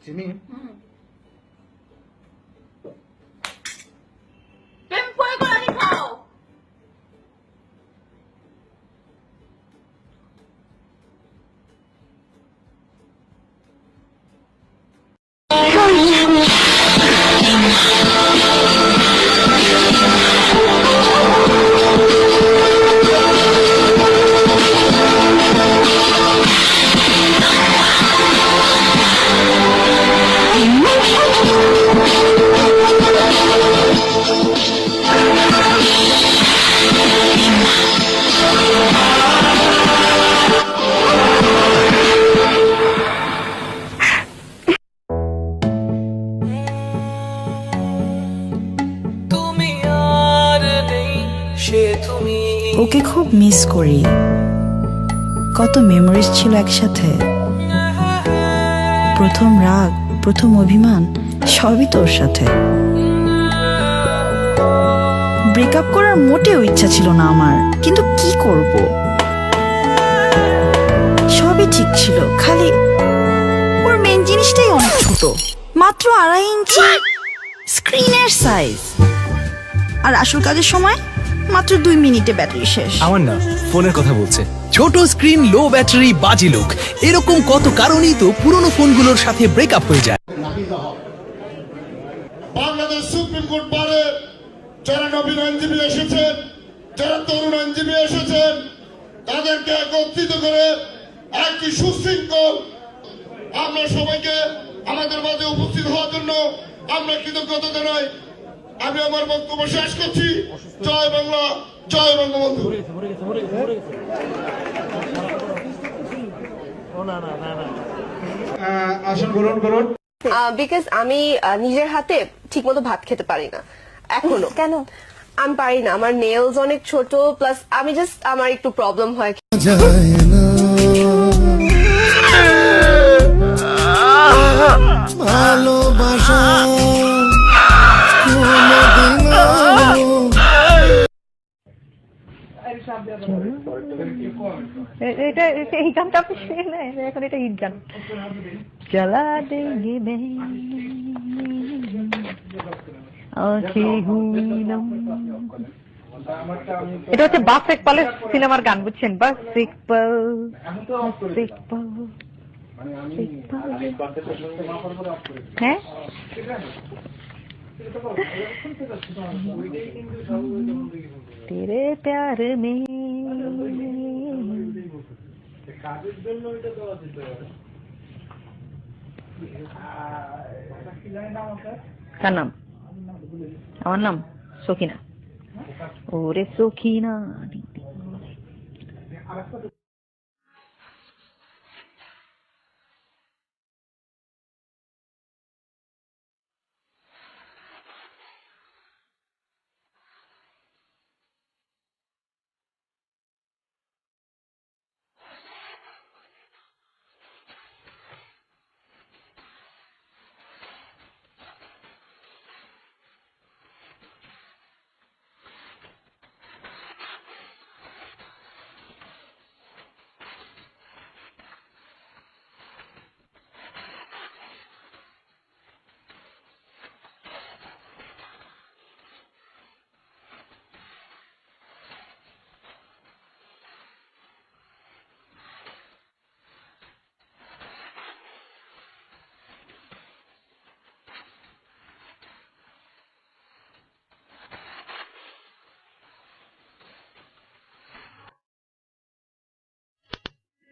চিনি ওকে খুব মিস করি। কত মেমোরিজ ছিল একসাথে। প্রথম রাগ, প্রথম অভিমান সবই তোর সাথে। ব্রেকআপ করার মোটেও ইচ্ছা ছিল না আমার, কিন্তু কি করব, সবই ঠিক ছিল, খালি ওর মেন জিনিসটাই অনেক ছোট, মাত্র 2.5 ইঞ্চি স্ক্রিনের সাইজ, আর আসল কাজের সময় মাত্র 2 মিনিটে ব্যাটারি শেষ। আমার না ফোনের কথা বলছে। ছোট স্ক্রিন, লো ব্যাটারি, বাজে লোক, এরকম কত কারণেই তো পুরনো ফোনগুলোর সাথে ব্রেকআপ হয়ে যায়। বাংলাদেশ সুপ্রিম কোর্ট বারে যারা নবীন আইনজীবী এসেছেন, যারা তরুণ আইনজীবী এসেছেন, তাদেরকে একত্রিত করে একটি সুশৃঙ্খল আমরা সবাইকে আমাদের মাঝে উপস্থিত হওয়ার জন্য আমরা কৃতজ্ঞতা জানাই। আমি আমার বক্তব্য শেষ করছি। জয় বাংলা, জয় বঙ্গবন্ধু। আসন গ্রহণ করুন। বিকজ আমি নিজের হাতে ঠিক মতো ভাত খেতে পারি না এখনো। কেন? আমি পারি না, আমার নেলস অনেক ছোট, প্লাস আমি জাস্ট আমার একটু প্রবলেম হয়। ভালোবাসা এটা এই গানটা আপনি শুনে এখন এটা হিট গান। চলা দেঙ্গে এটা হচ্ছে বাস ইকবালের সিনেমার গান, বুঝছেন? বাস ইকবাল, হ্যাঁ तेरे प्यार में কার নাম? আমার নাম সখিনা। ওরে সখিনা।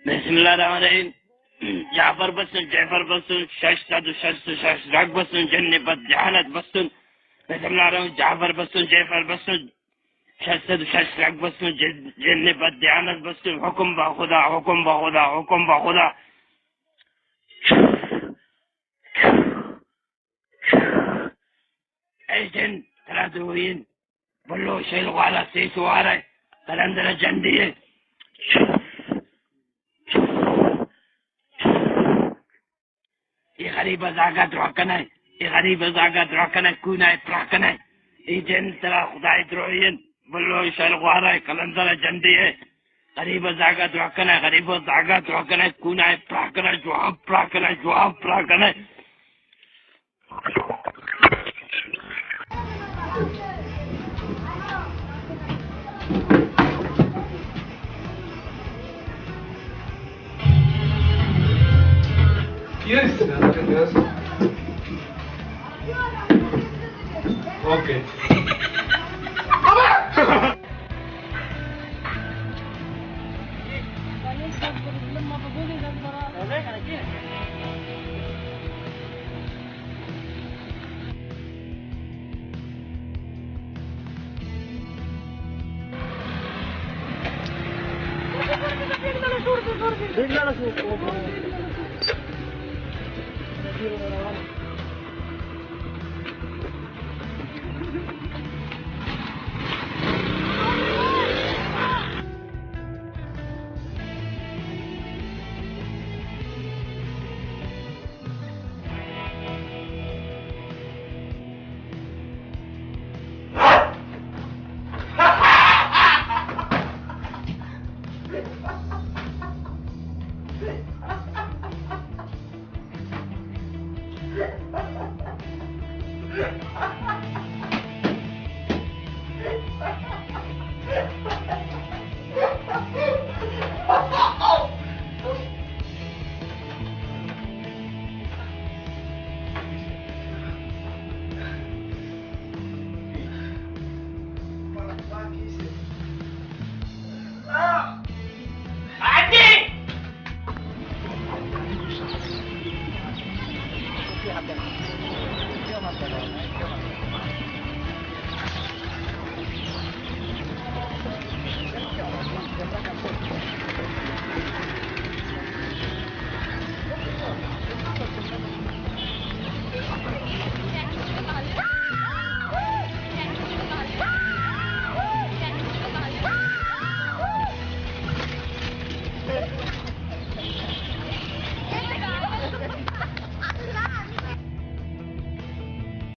बिस्मिल्लाहिर्रहमानिर्रहीम। जाफर बसन, जैफर बसन, शश साधु शश शश राग बसन, जन्ने बद जहानत बसन। बिस्मिल्लाहिर्रहमानिर्रहीम। जाफर बसन, जैफर बसन, शश साधु शश राग बसन, जन्ने बद जहानत बसन। हुक्म बा खुदा, हुक्म बा खुदा, हुक्म बा खुदा। ऐजन तरादुइन बल्लो शेल वाला सेसुआरे कलंदर जंदिए। غريبة زاقات روحكنا، غريبة زاقات روحكنا كونا يتروحكنا. إيجن ترى خداي تروحين بلو يشالق وراي كلندرة جندية. غريبة زاقات روحكنا، غريبة زاقات روحكنا كونا يتروحكنا. جواب روحكنا، جواب روحكنا. ওকে Dale,